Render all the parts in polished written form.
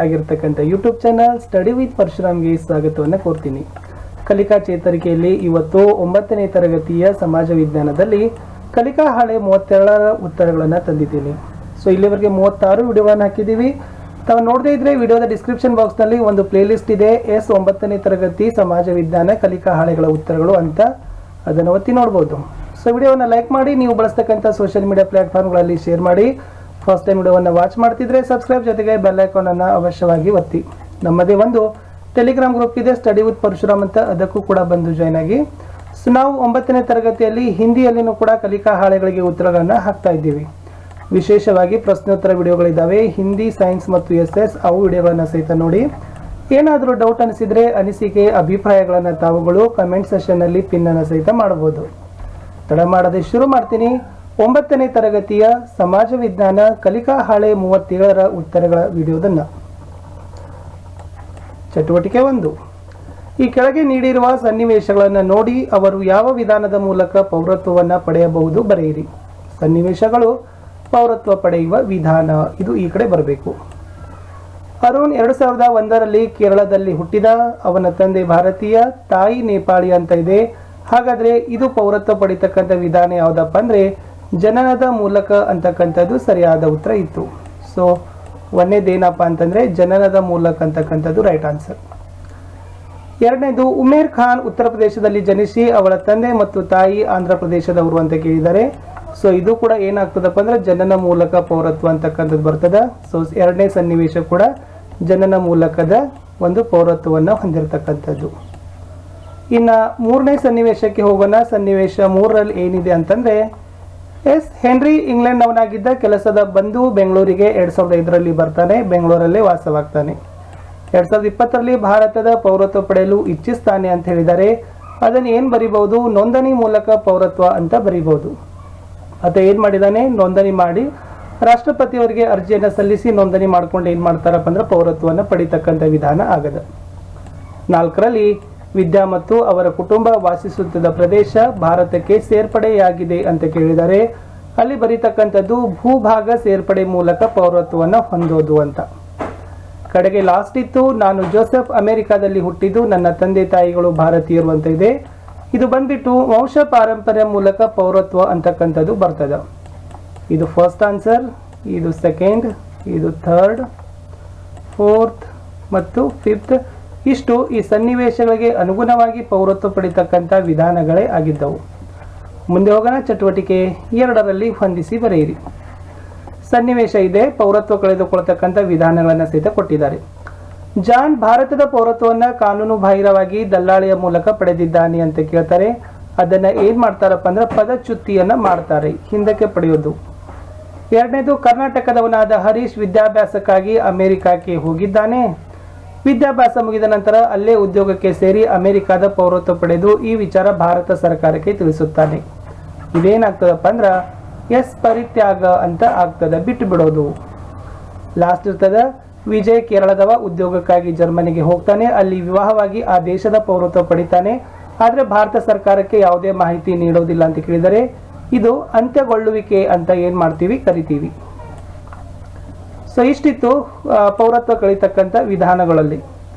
ಆಗಿರ್ತಕ್ಕಂಥ YouTube channel study with ಪರಶುರಾಮ್ಗೆ ಸ್ವಾಗತವನ್ನು ಕೋರ್ತೀನಿ. ಕಲಿಕಾ ಚೇತರಿಕೆಯಲ್ಲಿ ಇವತ್ತು 9ನೇ ತರಗತಿಯ ಸಮಾಜ ವಿಜ್ಞಾನದಲ್ಲಿ ಕಲಿಕಾ ಹಾಳೆ 32ರ ಉತ್ತರಗಳನ್ನು ತಂದಿದ್ದೀನಿ. ಸೊ ಇಲ್ಲಿವರೆಗೆ 36 ವಿಡಿಯೋವನ್ನು ಹಾಕಿದ್ದೀವಿ. ತಾವು ನೋಡದೇ ಇದ್ರೆ ವಿಡಿಯೋದ ಡಿಸ್ಕ್ರಿಪ್ಷನ್ ಬಾಕ್ಸ್ನಲ್ಲಿ ಒಂದು ಪ್ಲೇಲಿಸ್ಟ್ ಇದೆ, 9ನೇ ತರಗತಿ ಸಮಾಜ ವಿಜ್ಞಾನ ಕಲಿಕಾ ಹಾಳೆಗಳ ಉತ್ತರಗಳು ಅಂತ, ಅದನ್ನು ಒತ್ತಿ ನೋಡ್ಬೋದು. ಸೊ ವಿಡಿಯೋವನ್ನು ಲೈಕ್ ಮಾಡಿ, ನೀವು ಬಳಸ್ತಕ್ಕಂಥ ಸೋಷಿಯಲ್ ಮೀಡಿಯಾ ಪ್ಲಾಟ್ಫಾರ್ಮ್ಗಳಲ್ಲಿ ಶೇರ್ ಮಾಡಿ. ಫಸ್ಟ್ ಟೈಮ್ ವಿಡಿಯೋವನ್ನು ವಾಚ್ ಮಾಡ್ತಿದ್ರೆ ಸಬ್ಸ್ಕ್ರೈಬ್ ಜೊತೆಗೆ ಬೆಲ್ ಐಕಾನ್ ಅನ್ನು ಅವಶ್ಯವಾಗಿ ಒತ್ತಿ. ನಮ್ಮದೇ ಒಂದು ಟೆಲಿಗ್ರಾಮ್ ಗ್ರೂಪ್ ಇದೆ, ಸ್ಟಡಿ ವಿತ್ ಪರಶುರಾಮ್ ಅಂತ, ಅದಕ್ಕೂ ಕೂಡ ಬಂದು ಜಾಯ್ನ್ ಆಗಿ. ಸೊ ನಾವು 9ನೇ ತರಗತಿಯಲ್ಲಿ ಹಿಂದಿಯಲ್ಲಿನೂ ಕೂಡ ಕಲಿಕಾ ಹಾಳೆಗಳಿಗೆ ಉತ್ತರಗಳನ್ನು ಹಾಕ್ತಾ ಇದ್ದೀವಿ. ವಿಶೇಷವಾಗಿ ಪ್ರಶ್ನೋತ್ತರ ವಿಡಿಯೋಗಳಿದ್ದಾವೆ, ಹಿಂದಿ, ಸೈನ್ಸ್ ಮತ್ತು SS, ಅವು ವಿಡಿಯೋಗಳನ್ನು ಸಹಿತ ನೋಡಿ. ಏನಾದರೂ ಡೌಟ್ ಅನಿಸಿದರೆ ಅನಿಸಿಕೆ ಅಭಿಪ್ರಾಯಗಳನ್ನು ತಾವುಗಳು ಕಮೆಂಟ್ ಸೆಷನ್ನಲ್ಲಿ ಪಿನ್ನನ್ನು ಸಹಿತ ಮಾಡಬಹುದು. ತಡ ಮಾಡದೆ ಶುರು ಮಾಡ್ತೀನಿ. 9ನೇ ತರಗತಿಯ ಸಮಾಜ ವಿಜ್ಞಾನ ಕಲಿಕಾ ಹಾಳೆ 37ರ ಉತ್ತರಗಳ ವಿಡಿಯೋದನ್ನು. ಚಟುವಟಿಕೆ 1. ಈ ಕೆಳಗೆ ನೀಡಿರುವ ಸನ್ನಿವೇಶಗಳನ್ನು ನೋಡಿ ಅವರು ಯಾವ ವಿಧಾನದ ಮೂಲಕ ಪೌರತ್ವವನ್ನು ಪಡೆಯಬಹುದು ಬರೆಯಿರಿ. ಸನ್ನಿವೇಶಗಳು ಪೌರತ್ವ ಪಡೆಯುವ ವಿಧಾನ, ಇದು ಈ ಕಡೆ ಬರಬೇಕು. ಅರುಣ್ 2001ರಲ್ಲಿ ಕೇರಳದಲ್ಲಿ ಹುಟ್ಟಿದ. ಅವನ ತಂದೆ ಭಾರತೀಯ, ತಾಯಿ ನೇಪಾಳಿ ಅಂತ ಇದೆ. ಹಾಗಾದ್ರೆ ಇದು ಪೌರತ್ವ ಪಡಿತಕ್ಕಂಥ ವಿಧಾನ ಯಾವುದಪ್ಪ ಅಂದ್ರೆ ಜನನದ ಮೂಲಕ ಅಂತಕ್ಕಂಥದ್ದು ಸರಿಯಾದ ಉತ್ತರ ಇತ್ತು. ಸೊ ಒಂದೇದೇನಪ್ಪ ಅಂತಂದ್ರೆ ಜನನದ ಮೂಲಕ ಅಂತಕ್ಕಂಥದ್ದು ರೈಟ್ ಆನ್ಸರ್. ಎರಡನೇದು, ಉಮೇರ್ ಖಾನ್ ಉತ್ತರ ಪ್ರದೇಶದಲ್ಲಿ ಜನಿಸಿ ಅವಳ ತಂದೆ ಮತ್ತು ತಾಯಿ ಆಂಧ್ರ ಪ್ರದೇಶದವರು ಅಂತ ಕೇಳಿದ್ದಾರೆ. ಸೊ ಇದು ಕೂಡ ಏನಾಗ್ತದಪ್ಪ ಅಂದ್ರೆ ಜನನ ಮೂಲಕ ಪೌರತ್ವ ಅಂತಕ್ಕಂಥದ್ದು ಬರ್ತದ. ಸೊ ಎರಡನೇ ಸನ್ನಿವೇಶ ಕೂಡ ಜನನ ಮೂಲಕದ ಒಂದು ಪೌರತ್ವವನ್ನು ಹೊಂದಿರತಕ್ಕಂಥದ್ದು. ಇನ್ನ ಮೂರನೇ ಸನ್ನಿವೇಶಕ್ಕೆ ಹೋಗೋಣ. ಸನ್ನಿವೇಶ 3ರಲ್ಲಿ ಏನಿದೆ ಅಂತಂದ್ರೆ, ಹೆನ್ರಿ ಇಂಗ್ಲೆಂಡ್ನವನಾಗಿದ್ದ, ಕೆಲಸದ ಬಂದು ಬೆಂಗಳೂರಿಗೆ 2005ರಲ್ಲಿ ಬರ್ತಾನೆ, ಬೆಂಗಳೂರಲ್ಲೇ ವಾಸವಾಗ್ತಾನೆ. 2020ರಲ್ಲಿ ಭಾರತದ ಪೌರತ್ವ ಪಡೆಯಲು ಇಚ್ಛಿಸ್ತಾನೆ ಅಂತ ಹೇಳಿದ್ದಾರೆ. ಅದನ್ನು ಏನು ಬರಿಬಹುದು? ನೋಂದಣಿ ಮೂಲಕ ಪೌರತ್ವ ಅಂತ ಬರಿಬಹುದು. ಆತ ಏನು ಮಾಡಿದಾನೆ? ನೋಂದಣಿ ಮಾಡಿ ರಾಷ್ಟ್ರಪತಿಯವರಿಗೆ ಅರ್ಜಿಯನ್ನು ಸಲ್ಲಿಸಿ ನೋಂದಣಿ ಮಾಡ್ಕೊಂಡು ಏನು ಮಾಡ್ತಾರಪ್ಪ ಅಂದ್ರೆ ಪೌರತ್ವವನ್ನು ಪಡಿತಕ್ಕಂಥ ವಿಧಾನ ಆಗದ. 4ರಲ್ಲಿ ವಿದ್ಯಾ ಮತ್ತು ಅವರ ಕುಟುಂಬ ವಾಸಿಸುತ್ತಿದ್ದ ಪ್ರದೇಶ ಭಾರತಕ್ಕೆ ಸೇರ್ಪಡೆಯಾಗಿದೆ ಅಂತ ಕೇಳಿದ್ದಾರೆ. ಅಲ್ಲಿ ಬರೀತಕ್ಕಂಥದ್ದು ಭೂಭಾಗ ಸೇರ್ಪಡೆ ಮೂಲಕ ಪೌರತ್ವವನ್ನು ಹೊಂದೋದು ಅಂತ. ಕಡೆಗೆ ಲಾಸ್ಟ್ ಇತ್ತು, ನಾನು ಜೋಸೆಫ್ ಅಮೆರಿಕಾದಲ್ಲಿ ಹುಟ್ಟಿದ್ದು, ನನ್ನ ತಂದೆ ತಾಯಿಗಳು ಭಾರತೀಯರು ಅಂತ ಇದೆ. ಇದು ಬಂದ್ಬಿಟ್ಟು ವಂಶ ಪಾರಂಪರ್ಯ ಮೂಲಕ ಪೌರತ್ವ ಅಂತಕ್ಕಂಥದ್ದು ಬರ್ತದೆ. ಇದು ಫಸ್ಟ್ ಆನ್ಸರ್, ಇದು ಸೆಕೆಂಡ್, ಇದು ಥರ್ಡ್, ಫೋರ್ತ್ ಮತ್ತು ಫಿಫ್ತ್. ಇಷ್ಟು ಈ ಸನ್ನಿವೇಶಗಳಿಗೆ ಅನುಗುಣವಾಗಿ ಪೌರತ್ವ ಪಡಿತಕ್ಕಂಥ ವಿಧಾನಗಳೇ ಆಗಿದ್ದವು. ಮುಂದೆ ಹೋಗೋಣ. ಚಟುವಟಿಕೆ 2ರಲ್ಲಿ ಹೊಂದಿಸಿ ಬರೆಯಿರಿ. ಸನ್ನಿವೇಶ ಇದೆ, ಪೌರತ್ವ ಕಳೆದುಕೊಳ್ಳತಕ್ಕಂಥ ವಿಧಾನಗಳನ್ನು ಸಹಿತ ಕೊಟ್ಟಿದ್ದಾರೆ. ಜಾನ್ ಭಾರತದ ಪೌರತ್ವವನ್ನು ಕಾನೂನು ಬಾಹಿರವಾಗಿ ದಲ್ಲಾಳಿಯ ಮೂಲಕ ಪಡೆದಿದ್ದಾನೆ ಅಂತ ಕೇಳ್ತಾರೆ. ಅದನ್ನ ಏನ್ ಮಾಡ್ತಾರಪ್ಪ ಅಂದ್ರೆ ಪದಚ್ಯುತಿಯನ್ನ ಮಾಡ್ತಾರೆ, ಹಿಂದಕ್ಕೆ ಪಡೆಯೋದು. ಎರಡನೇದು, ಕರ್ನಾಟಕದವನಾದ ಹರೀಶ್ ವಿದ್ಯಾಭ್ಯಾಸಕ್ಕಾಗಿ ಅಮೆರಿಕಕ್ಕೆ ಹೋಗಿದ್ದಾನೆ. ವಿದ್ಯಾಭ್ಯಾಸ ಮುಗಿದ ನಂತರ ಅಲ್ಲೇ ಉದ್ಯೋಗಕ್ಕೆ ಸೇರಿ ಅಮೆರಿಕದ ಪೌರತ್ವ ಪಡೆದು ಈ ವಿಚಾರ ಭಾರತ ಸರ್ಕಾರಕ್ಕೆ ತಿಳಿಸುತ್ತಾನೆ. ಇದೇನಾಗ್ತದಪ್ಪ ಅಂದ್ರ ಪರಿತ್ಯಾಗ ಅಂತ ಆಗ್ತದ, ಬಿಟ್ಟು ಬಿಡೋದು. ಲಾಸ್ಟ್ ಇರ್ತದ, ವಿಜಯ್ ಕೇರಳದವ, ಉದ್ಯೋಗಕ್ಕಾಗಿ ಜರ್ಮನಿಗೆ ಹೋಗ್ತಾನೆ, ಅಲ್ಲಿ ವಿವಾಹವಾಗಿ ಆ ದೇಶದ ಪೌರತ್ವ ಪಡಿತಾನೆ. ಆದ್ರೆ ಭಾರತ ಸರ್ಕಾರಕ್ಕೆ ಯಾವುದೇ ಮಾಹಿತಿ ನೀಡೋದಿಲ್ಲ ಅಂತ ಕೇಳಿದರೆ ಇದು ಅಂತ್ಯಗೊಳ್ಳುವಿಕೆ ಅಂತ ಏನ್ ಮಾಡ್ತೀವಿ ಕರಿತೀವಿ. ಸೊ ಇಷ್ಟಿತ್ತು ಪೌರತ್ವ ಕಳೀತಕ್ಕಂಥ ವಿಧಾನಗಳಲ್ಲಿ.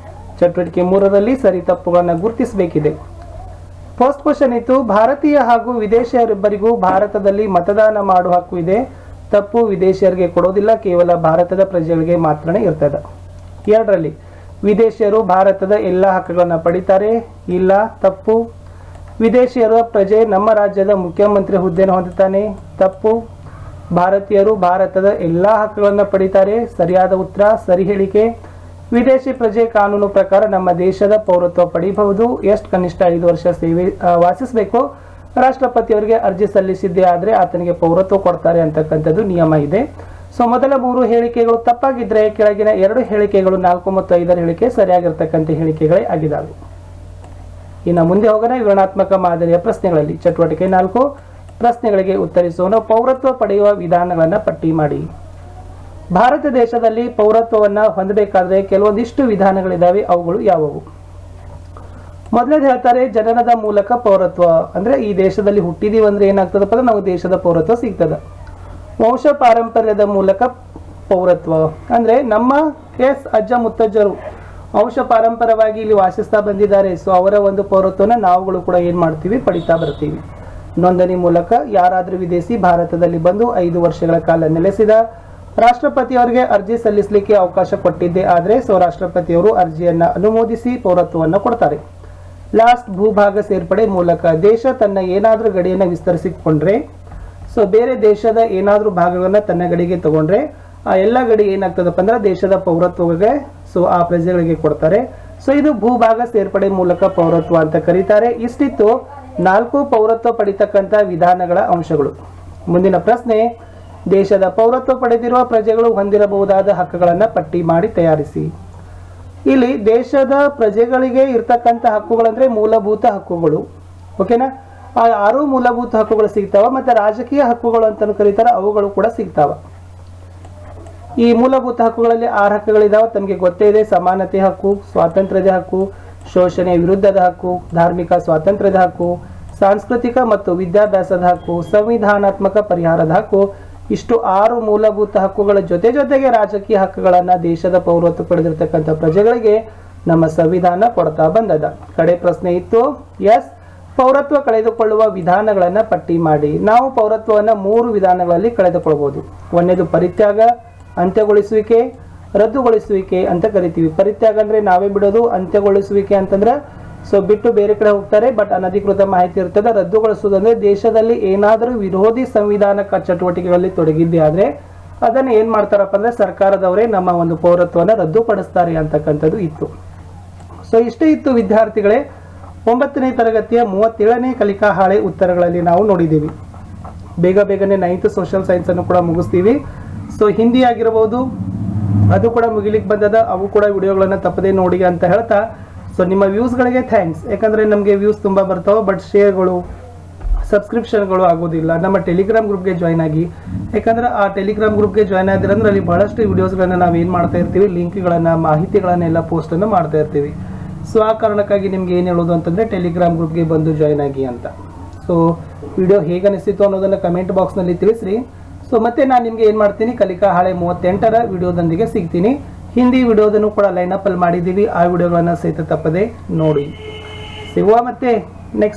ಚಟುವಟಿಕೆ 3ರಲ್ಲಿ ಸರಿ ತಪ್ಪುಗಳನ್ನು ಗುರುತಿಸಬೇಕಿದೆ. ಫಸ್ಟ್ ಕ್ವಶನ್ ಇತ್ತು, ಭಾರತೀಯ ಹಾಗೂ ವಿದೇಶಿಯರಿಬ್ಬರಿಗೂ ಭಾರತದಲ್ಲಿ ಮತದಾನ ಮಾಡುವ ಹಕ್ಕು ಇದೆ. ತಪ್ಪು, ವಿದೇಶಿಯರಿಗೆ ಕೊಡೋದಿಲ್ಲ, ಕೇವಲ ಭಾರತದ ಪ್ರಜೆಗಳಿಗೆ ಮಾತ್ರನೇ ಇರ್ತದೆ. 2ರಲ್ಲಿ, ವಿದೇಶಿಯರು ಭಾರತದ ಎಲ್ಲ ಹಕ್ಕುಗಳನ್ನು ಪಡಿತಾರೆ. ಇಲ್ಲ, ತಪ್ಪು. ವಿದೇಶಿಯರ ಪ್ರಜೆ ನಮ್ಮ ರಾಜ್ಯದ ಮುಖ್ಯಮಂತ್ರಿ ಹುದ್ದೆಯನ್ನು ಹೊಂದುತ್ತಾನೆ. ತಪ್ಪು. ಭಾರತೀಯರು ಭಾರತದ ಎಲ್ಲ ಹಕ್ಕುಗಳನ್ನು ಪಡಿತಾರೆ. ಸರಿಯಾದ ಉತ್ತರ, ಸರಿ ಹೇಳಿಕೆ. ವಿದೇಶಿ ಪ್ರಜೆ ಕಾನೂನು ಪ್ರಕಾರ ನಮ್ಮ ದೇಶದ ಪೌರತ್ವ ಪಡೆಯಬಹುದು. ಎಷ್ಟು ಕನಿಷ್ಠ 5 ವರ್ಷ ಸೇವೆ ವಾಸಿಸಬೇಕು. ರಾಷ್ಟ್ರಪತಿಯವರಿಗೆ ಅರ್ಜಿ ಸಲ್ಲಿಸಿದ್ದೇ ಆದರೆ ಆತನಿಗೆ ಪೌರತ್ವ ಕೊಡ್ತಾರೆ ಅಂತಕ್ಕಂಥದ್ದು ನಿಯಮ ಇದೆ. ಸೊ ಮೊದಲ 3 ಹೇಳಿಕೆಗಳು ತಪ್ಪಾಗಿದ್ರೆ ಕೆಳಗಿನ 2 ಹೇಳಿಕೆಗಳು 4 ಮತ್ತು 5ರ ಹೇಳಿಕೆ ಸರಿಯಾಗಿರ್ತಕ್ಕಂಥ ಹೇಳಿಕೆಗಳೇ ಆಗಿದ್ದಾವೆ. ಇನ್ನು ಮುಂದೆ ಹೋಗೋಣ ವಿವರಣಾತ್ಮಕ ಮಾದರಿಯ ಪ್ರಶ್ನೆಗಳಲ್ಲಿ. ಚಟುವಟಿಕೆ 4, ಪ್ರಶ್ನೆಗಳಿಗೆ ಉತ್ತರಿಸೋಣ. ಪೌರತ್ವ ಪಡೆಯುವ ವಿಧಾನಗಳನ್ನು ಪಟ್ಟಿ ಮಾಡಿ. ಭಾರತ ದೇಶದಲ್ಲಿ ಪೌರತ್ವವನ್ನು ಹೊಂದಬೇಕಾದ್ರೆ ಕೆಲವೊಂದಿಷ್ಟು ವಿಧಾನಗಳಿದ್ದಾವೆ. ಅವುಗಳು ಯಾವುವು? ಮೊದಲನೇದು ಹೇಳ್ತಾರೆ, ಜನನದ ಮೂಲಕ ಪೌರತ್ವ. ಅಂದ್ರೆ ಈ ದೇಶದಲ್ಲಿ ಹುಟ್ಟಿದೀವಿ ಅಂದ್ರೆ ಏನಾಗ್ತದಪ್ಪ ಅಂದ್ರೆ ನಾವು ದೇಶದ ಪೌರತ್ವ ಸಿಗ್ತದ. ವಂಶ ಪಾರಂಪರ್ಯದ ಮೂಲಕ ಪೌರತ್ವ ಅಂದ್ರೆ ನಮ್ಮ ಎಸ್, ಅಜ್ಜ ಮುತ್ತಜ್ಜರು ವಂಶ ಪಾರಂಪರವಾಗಿ ಇಲ್ಲಿ ವಾಸಿಸ್ತಾ ಬಂದಿದ್ದಾರೆ. ಸೊ ಅವರ ಒಂದು ಪೌರತ್ವನ ನಾವುಗಳು ಕೂಡ ಏನು ಮಾಡ್ತೀವಿ, ಪಡಿತಾ ಬರ್ತೀವಿ. ನೋಂದಣಿ ಮೂಲಕ ಯಾರಾದರೂ ವಿದೇಶಿ ಭಾರತದಲ್ಲಿ ಬಂದು 5 ವರ್ಷಗಳ ಕಾಲ ನೆಲೆಸಿದ ರಾಷ್ಟ್ರಪತಿಯವರಿಗೆ ಅರ್ಜಿ ಸಲ್ಲಿಸಲಿಕ್ಕೆ ಅವಕಾಶ ಕೊಟ್ಟಿದ್ದೆ. ಆದರೆ ಸೊ ರಾಷ್ಟ್ರಪತಿಯವರು ಅರ್ಜಿಯನ್ನ ಅನುಮೋದಿಸಿ ಪೌರತ್ವವನ್ನು ಕೊಡ್ತಾರೆ. ಲಾಸ್ಟ್, ಭೂಭಾಗ ಸೇರ್ಪಡೆ ಮೂಲಕ ದೇಶ ತನ್ನ ಏನಾದರೂ ಗಡಿಯನ್ನು ವಿಸ್ತರಿಸಿಕೊಂಡ್ರೆ, ಸೊ ಬೇರೆ ದೇಶದ ಏನಾದರೂ ಭಾಗಗಳನ್ನ ತನ್ನ ಗಡಿಗೆ ತಗೊಂಡ್ರೆ ಆ ಎಲ್ಲ ಗಡಿ ಏನಾಗ್ತದಪ್ಪ ಅಂದ್ರೆ ದೇಶದ ಪೌರತ್ವಗೆ ಸೊ ಆ ಪ್ರಜೆಗಳಿಗೆ ಕೊಡ್ತಾರೆ. ಸೊ ಇದು ಭೂಭಾಗ ಸೇರ್ಪಡೆ ಮೂಲಕ ಪೌರತ್ವ ಅಂತ ಕರೀತಾರೆ. ಇಷ್ಟಿತ್ತು 4 ಪೌರತ್ವ ಪಡಿತಕ್ಕಂಥ ವಿಧಾನಗಳ ಅಂಶಗಳು. ಮುಂದಿನ ಪ್ರಶ್ನೆ, ದೇಶದ ಪೌರತ್ವ ಪಡೆದಿರುವ ಪ್ರಜೆಗಳು ಹೊಂದಿರಬಹುದಾದ ಹಕ್ಕುಗಳನ್ನು ಪಟ್ಟಿ ಮಾಡಿ ತಯಾರಿಸಿ. ಇಲ್ಲಿ ದೇಶದ ಪ್ರಜೆಗಳಿಗೆ ಇರ್ತಕ್ಕಂಥ ಹಕ್ಕುಗಳಂದ್ರೆ ಮೂಲಭೂತ ಹಕ್ಕುಗಳು. ಓಕೆನಾ, ಆ 6 ಮೂಲಭೂತ ಹಕ್ಕುಗಳು ಸಿಗ್ತಾವ. ಮತ್ತೆ ರಾಜಕೀಯ ಹಕ್ಕುಗಳು ಅಂತ ಕರೀತಾರೆ, ಅವುಗಳು ಕೂಡ ಸಿಗ್ತಾವ. ಈ ಮೂಲಭೂತ ಹಕ್ಕುಗಳಲ್ಲಿ 6 ಹಕ್ಕುಗಳಿದಾವೆ, ತಮಗೆ ಗೊತ್ತೇ ಇದೆ. ಸಮಾನತೆ ಹಕ್ಕು, ಸ್ವಾತಂತ್ರ್ಯದ ಹಕ್ಕು, ಶೋಷಣೆ ವಿರುದ್ಧದ ಹಕ್ಕು, ಧಾರ್ಮಿಕ ಸ್ವಾತಂತ್ರ್ಯದ ಹಕ್ಕು, ಸಾಂಸ್ಕೃತಿಕ ಮತ್ತು ವಿದ್ಯಾಭ್ಯಾಸದ ಹಕ್ಕು, ಸಂವಿಧಾನಾತ್ಮಕ ಪರಿಹಾರದ ಹಕ್ಕು. ಇಷ್ಟು 6 ಮೂಲಭೂತ ಹಕ್ಕುಗಳ ಜೊತೆಗೆ ರಾಜಕೀಯ ಹಕ್ಕುಗಳನ್ನ ದೇಶದ ಪೌರತ್ವ ಪಡೆದಿರ್ತಕ್ಕಂಥ ಪ್ರಜೆಗಳಿಗೆ ನಮ್ಮ ಸಂವಿಧಾನ ಕೊಡ್ತಾ ಬಂದದ. ಕಡೆ ಪ್ರಶ್ನೆ ಇತ್ತು, ಎಸ್, ಪೌರತ್ವ ಕಳೆದುಕೊಳ್ಳುವ ವಿಧಾನಗಳನ್ನ ಪಟ್ಟಿ ಮಾಡಿ. ನಾವು ಪೌರತ್ವವನ್ನು 3 ವಿಧಾನಗಳಲ್ಲಿ ಕಳೆದುಕೊಳ್ಳಬಹುದು. ಒಂದನೇದು ಪರಿತ್ಯಾಗ, ಅಂತ್ಯಗೊಳಿಸುವಿಕೆ, ರದ್ದುಗೊಳಿಸುವಿಕೆ ಅಂತ ಕರಿತೀವಿ. ಪರಿತ್ಯಾಗ ಅಂದ್ರೆ ನಾವೇ ಬಿಡೋದು, ಅಂತ್ಯಗೊಳಿಸುವಿಕೆ ಅಂತಂದ್ರೆ ಸೊ ಬಿಟ್ಟು ಬೇರೆ ಕಡೆ ಹೋಗ್ತಾರೆ, ಬಟ್ ಅನಧಿಕೃತ ಮಾಹಿತಿ ಇರ್ತದೆ. ರದ್ದುಗೊಳಿಸುವುದಂದ್ರೆ ದೇಶದಲ್ಲಿ ಏನಾದರೂ ವಿರೋಧಿ ಸಂವಿಧಾನ ಚಟುವಟಿಕೆಗಳಲ್ಲಿ ತೊಡಗಿದ್ದೆ ಆದ್ರೆ ಅದನ್ನ ಏನ್ ಮಾಡ್ತಾರಪ್ಪ ಅಂದ್ರೆ ಸರ್ಕಾರದವರೇ ನಮ್ಮ ಒಂದು ಪೌರತ್ವನ ರದ್ದುಪಡಿಸ್ತಾರೆ ಅಂತಕ್ಕಂಥದ್ದು ಇತ್ತು. ಸೊ ಇಷ್ಟೇ ಇತ್ತು ವಿದ್ಯಾರ್ಥಿಗಳೇ 9ನೇ ತರಗತಿಯ 37ನೇ ಕಲಿಕಾ ಹಾಳೆ ಉತ್ತರಗಳಲ್ಲಿ ನಾವು ನೋಡಿದ್ದೀವಿ. ಬೇಗನೆ 9th ಸೋಷಿಯಲ್ ಸೈನ್ಸ್ ಅನ್ನು ಕೂಡ ಮುಗಿಸ್ತೀವಿ. ಸೊ ಹಿಂದಿ ಆಗಿರಬಹುದು, ಅದು ಕೂಡ ಮುಗಿಲಿಕ್ಕೆ ಬಂದದ. ಅವು ಕೂಡ ವಿಡಿಯೋಗಳನ್ನ ತಪ್ಪದೇ ನೋಡಿ ಅಂತ ಹೇಳ್ತಾ, ಸೊ ನಿಮ್ಮ ವ್ಯೂಸ್ಗಳಿಗೆ ಥ್ಯಾಂಕ್ಸ್. ಯಾಕಂದ್ರೆ ನಮಗೆ ವ್ಯೂಸ್ ತುಂಬಾ ಬರ್ತಾವೆ, ಬಟ್ ಶೇರ್ಗಳು ಸಬ್ಸ್ಕ್ರಿಪ್ಷನ್ಗಳು ಆಗೋದಿಲ್ಲ. ನಮ್ಮ ಟೆಲಿಗ್ರಾಮ್ ಗ್ರೂಪ್ಗೆ ಜಾಯ್ನ್ ಆಗಿ, ಯಾಕಂದ್ರೆ ಆ ಟೆಲಿಗ್ರಾಮ್ ಗ್ರೂಪ್ಗೆ ಜಾಯ್ನ್ ಆಗಿರಂದ್ರೆ ಅಲ್ಲಿ ಬಹಳಷ್ಟು ವಿಡಿಯೋಸ್ಗಳನ್ನ ನಾವು ಏನು ಮಾಡ್ತಾ ಇರ್ತೀವಿ, ಲಿಂಕ್ಗಳನ್ನ, ಮಾಹಿತಿಗಳನ್ನೆಲ್ಲ ಪೋಸ್ಟನ್ನು ಮಾಡ್ತಾ ಇರ್ತೀವಿ. ಸೊ ಆ ಕಾರಣಕ್ಕಾಗಿ ನಿಮ್ಗೆ ಏನು ಹೇಳೋದು ಅಂತಂದ್ರೆ ಟೆಲಿಗ್ರಾಮ್ ಗ್ರೂಪ್ಗೆ ಬಂದು ಜಾಯ್ನ್ ಆಗಿ ಅಂತ. ಸೊ ವಿಡಿಯೋ ಹೇಗೆ ಅನಿಸ್ತಿತ್ತು ಅನ್ನೋದನ್ನ ಕಮೆಂಟ್ ಬಾಕ್ಸ್ನಲ್ಲಿ ತಿಳಿಸ್ರಿ. ಸೊ ಮತ್ತೆ ನಾನು ನಿಮ್ಗೆ ಏನು ಮಾಡ್ತೀನಿ, ಕಲಿಕಾ ಹಾಳೆ 38ರ ವಿಡಿಯೋದೊಂದಿಗೆ ಸಿಗ್ತೀನಿ. ಹಿಂದಿ ವಿಡಿಯೋದನ್ನು ಕೂಡ ಲೈನ್ ಅಪ್ ಅಲ್ಲಿ ಮಾಡಿದ್ದೀವಿ, ಆ ವಿಡಿಯೋಗಳನ್ನ ಸಹಿತ ತಪ್ಪದೆ ನೋಡಿ. ಸಿಗುವ ಮತ್ತೆ ನೆಕ್ಸ್ಟ್